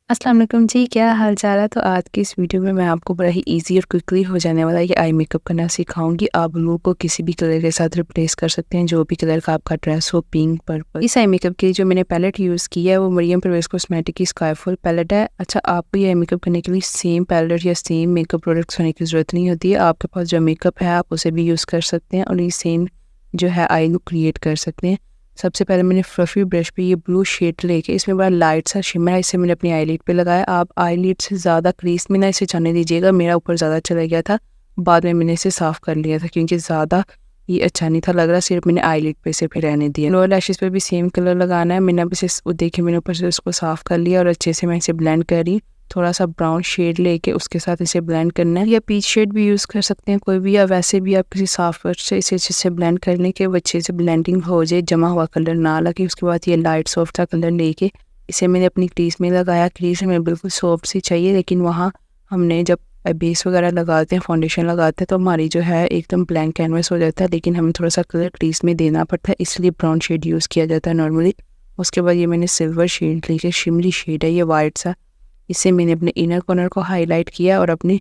अस्सलाम वालेकुम जी, क्या हाल चाल है? तो आज की इस वीडियो में मैं आपको बड़ा ही ईज़ी और क्विकली हो जाने वाला ये आई मेकअप करना सिखाऊंगी। आप ब्लू को किसी भी कलर के साथ रिप्लेस कर सकते हैं, जो भी कलर का आपका ड्रेस हो, पिंक, पर्पल। इस आई मेकअप के लिए जो मैंने पैलेट यूज़ किया है वो मरियम परवेज़ कॉस्मेटिक की स्काईफुल पैलेट है। अच्छा, आपको ये आई मेकअप करने के लिए सेम पैलेट या सेम मेकअप प्रोडक्ट्स होने की ज़रूरत नहीं होती है। आपके पास जो मेकअप है आप उसे भी यूज़ कर सकते हैं और ये सेम जो है आई लुक क्रिएट कर सकते हैं। सबसे पहले मैंने फ्लफी ब्रश पे ये ब्लू शेड लेके इसमें बड़ा लाइट सा शिमर है, इसे मैंने अपनी आईलिड पे लगाया। आप आईलिड से ज़्यादा क्रीज में ना इसे जाने दीजिएगा, मेरा ऊपर ज़्यादा चला गया था। बाद में मैंने इसे साफ़ कर लिया था क्योंकि ज़्यादा ये अच्छा नहीं था लग रहा, सिर्फ मैंने आईलिड पे इसे फिर रहने दिया। लोअर लैशेस पे भी सेम कलर लगाना है। मैंने अब इसे देखिए, मैंने ऊपर से उसको साफ़ कर लिया और अच्छे से मैं इसे ब्लेंड कर रही। थोड़ा सा ब्राउन शेड लेके उसके साथ इसे ब्लेंड करना है, या पीच शेड भी यूज़ कर सकते हैं कोई भी, या वैसे भी आप किसी सॉफ्ट ब्रश से इसे अच्छे से ब्लेंड कर लें कि वो अच्छे से ब्लेंडिंग हो जाए, जमा हुआ कलर ना लगे। उसके बाद ये लाइट सॉफ्ट सा कलर लेके इसे मैंने अपनी क्रीज में लगाया। क्रीज हमें बिल्कुल सॉफ्ट सी चाहिए, लेकिन वहाँ हमने जब बेस वगैरह लगाते हैं, फाउंडेशन लगाते हैं, तो हमारी जो है एकदम ब्लैंक कैनवस हो जाता है, लेकिन हमें थोड़ा सा कलर क्रीज में देना पड़ता है, इसलिए ब्राउन शेड यूज़ किया जाता है नॉर्मली। उसके बाद ये मैंने सिल्वर शेड लेके, शिमरी शेड है ये वाइट सा, इससे मैंने अपने इनर कॉर्नर को हाईलाइट किया और अपनी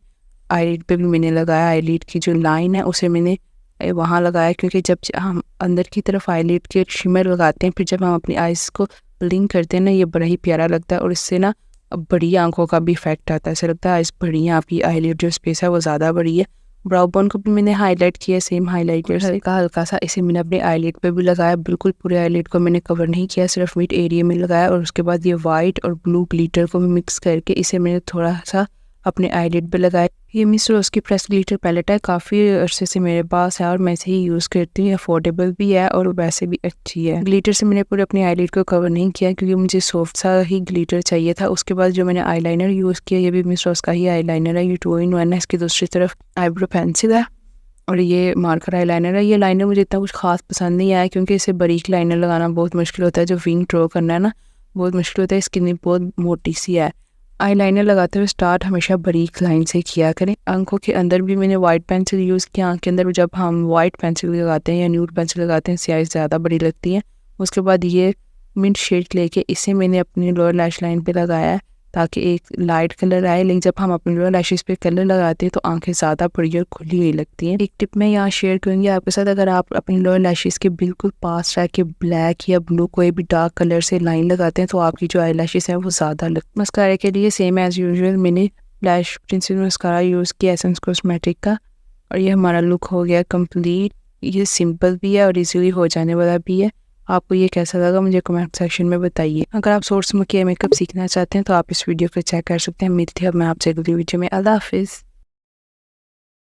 आईलिड पे भी मैंने लगाया। आईलिड की जो लाइन है उसे मैंने वहाँ लगाया, क्योंकि जब हम अंदर की तरफ आईलिड के शिमर लगाते हैं, फिर जब हम अपनी आइज़ को ब्लिंक करते हैं ना, ये बड़ा ही प्यारा लगता है और इससे ना बड़ी आंखों का भी इफेक्ट आता है। ऐसा लगता है आइज़ बड़ी है, आपकी आईलिड जो स्पेस है वो ज़्यादा बड़ी है। ब्राउ बोन को भी मैंने हाईलाइट किया सेम हाईलाइटर से, हल्का हल्का सा इसे मैंने अपने आईलिड पे भी लगाया। बिल्कुल पूरे आईलिड को मैंने कवर नहीं किया, सिर्फ मिड एरिया में लगाया। और उसके बाद ये वाइट और ब्लू ग्लिटर को भी मिक्स करके इसे मैंने थोड़ा सा अपने आईलिड पे लगाया। ये मिस रोज़ की प्रेस ग्लिटर पैलेट है, काफ़ी अरसे से मेरे पास है और मैं इसे ही यूज़ करती हूँ। अफोर्डेबल भी है और वैसे भी अच्छी है। ग्लिटर से मैंने पूरे अपनी आईलिड को कवर नहीं किया क्योंकि मुझे सॉफ्ट सा ही ग्लिटर चाहिए था। उसके बाद जो मैंने आईलाइनर यूज़ किया, ये भी मिस रोज़ का ही आईलाइनर है, ये 2-in-1 है। इसकी दूसरी तरफ आईब्रो पेंसिल है और ये मार्कर आईलाइनर है। ये लाइनर मुझे इतना कुछ खास पसंद नहीं आया क्योंकि इसे बारीक लाइनर लगाना बहुत मुश्किल होता है, जो विंग ड्रॉ करना है ना बहुत मुश्किल होता है। इसकी नीब बहुत मोटी सी है। आईलाइनर लगाते हुए स्टार्ट हमेशा बारीक लाइन से किया करें। आंखों के अंदर भी मैंने वाइट पेंसिल यूज़ किया। आंख के अंदर जब हम वाइट पेंसिल लगाते हैं या न्यूड पेंसिल लगाते हैं, स्याही ज़्यादा बड़ी लगती है। उसके बाद ये मिंट शेड लेके इसे मैंने अपनी लोअर लैश लाइन पे लगाया है ताकि एक लाइट कलर आए, लेकिन जब हम अपने लोअर लैशेस पे कलर लगाते हैं तो आंखें ज़्यादा बड़ी और खुली हुई लगती हैं। एक टिप मैं यहाँ शेयर करूँगी आपके साथ, अगर आप अपनी लोअर लैशेस के बिल्कुल पास रह के ब्लैक या ब्लू कोई भी डार्क कलर से लाइन लगाते हैं तो आपकी जो आई लैशेस हैं वो ज़्यादा लगती। मस्कारा के लिए सेम एज़ यूजुअल मैंने लैश प्रिंसिपल मस्कारा यूज़ किया एसेंस कॉस्मेटिक का, और ये हमारा लुक हो गया कंप्लीट। ये सिंपल भी है और इजीली हो जाने वाला भी है। आपको ये कैसा लगा मुझे कमेंट सेक्शन में बताइए। अगर आप सोर्स में मेकअप सीखना चाहते हैं तो आप इस वीडियो को चेक कर सकते हैं। मिलती है मैं आपसे अगली वीडियो में। अल्लाह हाफिज़।